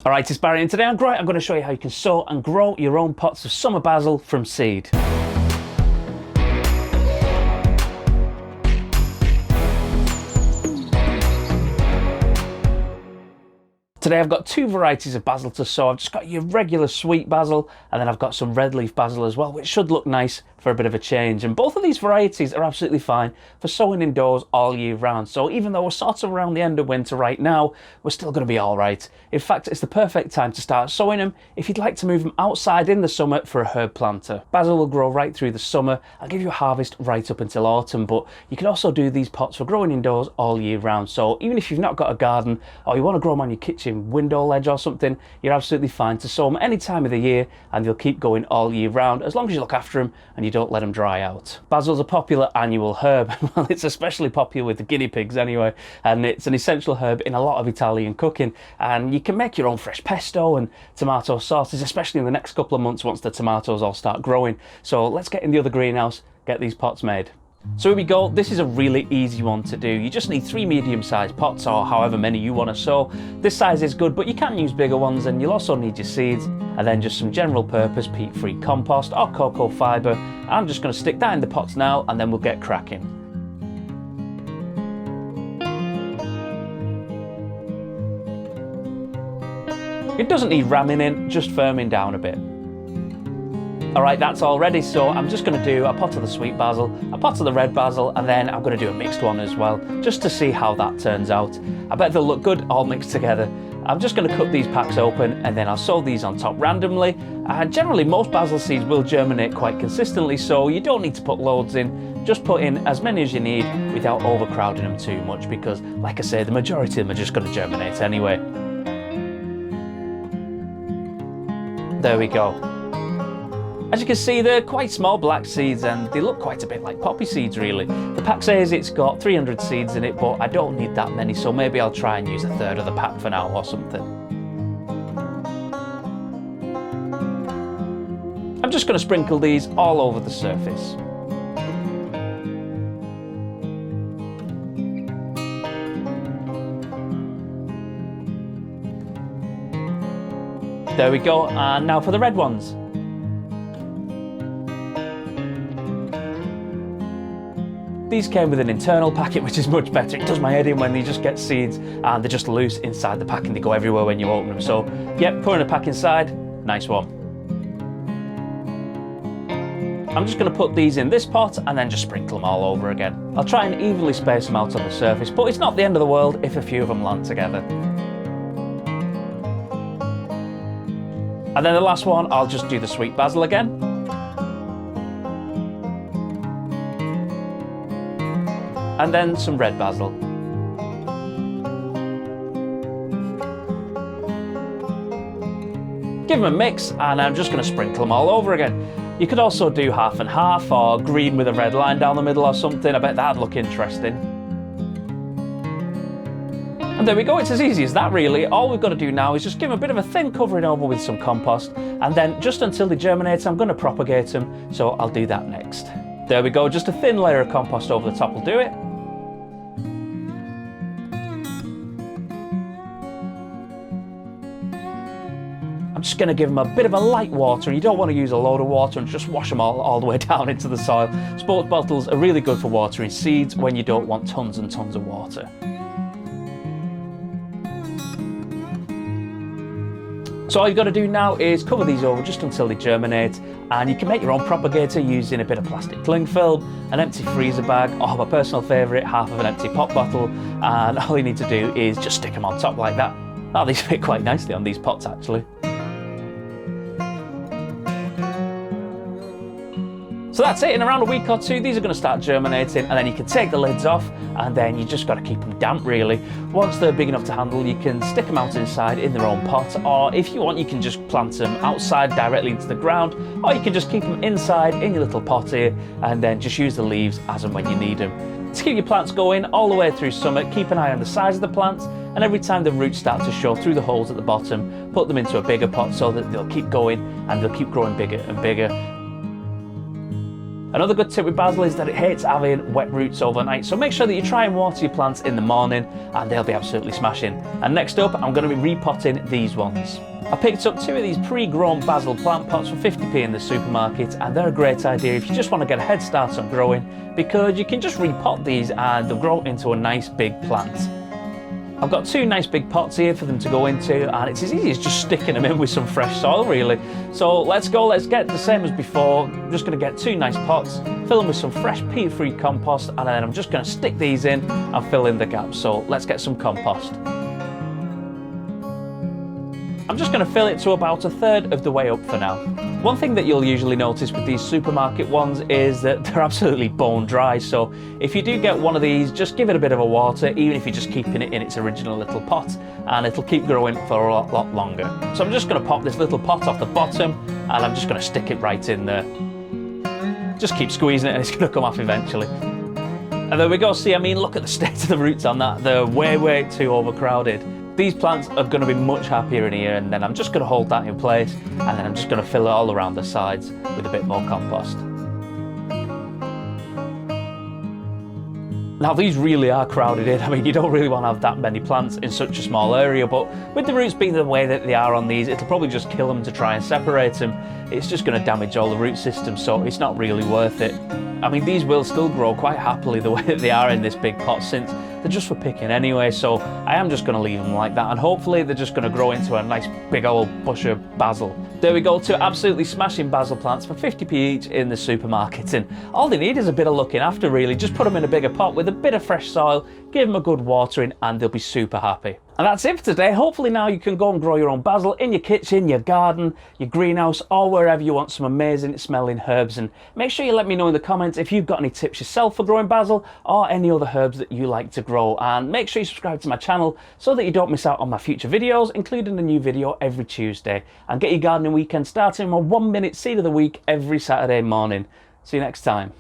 Alright, it's Barry and today I'm going to show you how you can sow and grow your own pots of summer basil from seed. Today I've got two varieties of basil to sow. I've just got your regular sweet basil and then I've got some red leaf basil as well, which should look nice for a bit of a change. And both of these varieties are absolutely fine for sowing indoors all year round. So even though we're sort of around the end of winter right now, we're still going to be all right. In fact, it's the perfect time to start sowing them if you'd like to move them outside in the summer for a herb planter. Basil will grow right through the summer and give you a harvest right up until autumn, but you can also do these pots for growing indoors all year round. So even if you've not got a garden or you want to grow them on your kitchen window ledge or something, you're absolutely fine to sow them any time of the year and they'll keep going all year round as long as you look after them and you don't let them dry out. Basil's a popular annual herb. Well, it's especially popular with the guinea pigs anyway, and it's an essential herb in a lot of Italian cooking, and you can make your own fresh pesto and tomato sauces, especially in the next couple of months once the tomatoes all start growing. So let's get in the other greenhouse, get these pots made. So here we go. This is a really easy one to do. You just need 3 medium-sized pots or however many you want to sow. This size is good, but you can use bigger ones, and you'll also need your seeds and then just some general purpose peat-free compost or cocoa fibre. I'm just going to stick that in the pots now and then we'll get cracking. It doesn't need ramming in, just firming down a bit. Alright, that's all ready, so I'm just going to do a pot of the sweet basil, a pot of the red basil, and then I'm going to do a mixed one as well, just to see how that turns out. I bet they'll look good all mixed together. I'm just going to cut these packs open and then I'll sow these on top randomly. And generally most basil seeds will germinate quite consistently, so you don't need to put loads in. Just put in as many as you need without overcrowding them too much, because like I say, the majority of them are just going to germinate anyway. There we go. As you can see, they're quite small black seeds and they look quite a bit like poppy seeds really. The pack says it's got 300 seeds in it, but I don't need that many, so maybe I'll try and use a third of the pack for now or something. I'm just going to sprinkle these all over the surface. There we go, and now for the red ones. These came with an internal packet, which is much better. It does my head in when you just get seeds and they're just loose inside the pack and they go everywhere when you open them. So, yep, pouring a pack inside, nice one. I'm just going to put these in this pot and then just sprinkle them all over again. I'll try and evenly space them out on the surface, but it's not the end of the world if a few of them land together. And then the last one, I'll just do the sweet basil again. And then some red basil. Give them a mix and I'm just going to sprinkle them all over again. You could also do half and half or green with a red line down the middle or something. I bet that'd look interesting. And there we go, it's as easy as that really. All we've got to do now is just give them a bit of a thin covering over with some compost, and then just until they germinate I'm going to propagate them, so I'll do that next. There we go, just a thin layer of compost over the top will do it. I'm just going to give them a bit of a light water. You don't want to use a load of water and just wash them all the way down into the soil. Sports bottles are really good for watering seeds when you don't want tons and tons of water. So all you've got to do now is cover these over just until they germinate, and you can make your own propagator using a bit of plastic cling film, an empty freezer bag, or my personal favourite, half of an empty pop bottle, and all you need to do is just stick them on top like that. Oh, these fit quite nicely on these pots actually. So that's it, in around a week or two these are going to start germinating, and then you can take the lids off and then you just got to keep them damp really. Once they're big enough to handle you can stick them out inside in their own pot, or if you want you can just plant them outside directly into the ground, or you can just keep them inside in your little pot here and then just use the leaves as and when you need them. To keep your plants going all the way through summer, keep an eye on the size of the plants, and every time the roots start to show through the holes at the bottom, put them into a bigger pot so that they'll keep going and they'll keep growing bigger and bigger. Another good tip with basil is that it hates having wet roots overnight, so make sure that you try and water your plants in the morning and they'll be absolutely smashing. And next up, I'm going to be repotting these ones. I picked up 2 of these pre-grown basil plant pots for 50p in the supermarket, and they're a great idea if you just want to get a head start on growing, because you can just repot these and they'll grow into a nice big plant. I've got 2 nice big pots here for them to go into, and it's as easy as just sticking them in with some fresh soil really. So let's get the same as before. I'm just going to get 2 nice pots, fill them with some fresh peat-free compost, and then I'm just going to stick these in and fill in the gaps. So let's get some compost. I'm just going to fill it to about 1/3 of the way up for now. One thing that you'll usually notice with these supermarket ones is that they're absolutely bone dry, so if you do get one of these, just give it a bit of a water, even if you're just keeping it in its original little pot, and it'll keep growing for a lot longer. So I'm just going to pop this little pot off the bottom, and I'm just going to stick it right in there. Just keep squeezing it and it's going to come off eventually. And there we go. See, I mean, look at the state of the roots on that. They're way too overcrowded. These plants are going to be much happier in here, and then I'm just going to hold that in place, and then I'm just going to fill it all around the sides with a bit more compost. Now these really are crowded in. I mean, you don't really want to have that many plants in such a small area, but with the roots being the way that they are on these, it'll probably just kill them to try and separate them. It's just going to damage all the root system, so it's not really worth it. I mean, these will still grow quite happily the way that they are in this big pot, since they're just for picking anyway, so I am just going to leave them like that, and hopefully they're just going to grow into a nice big old bush of basil. There we go, 2 absolutely smashing basil plants for 50p each in the supermarket, and all they need is a bit of looking after really. Just put them in a bigger pot with a bit of fresh soil, give them a good watering, and they'll be super happy. And that's it for today. Hopefully now you can go and grow your own basil in your kitchen, your garden, your greenhouse, or wherever you want some amazing smelling herbs. And make sure you let me know in the comments if you've got any tips yourself for growing basil or any other herbs that you like to grow. And make sure you subscribe to my channel so that you don't miss out on my future videos, including a new video every Tuesday. And get your gardening weekend starting with 1 minute seed of the week every Saturday morning. See you next time.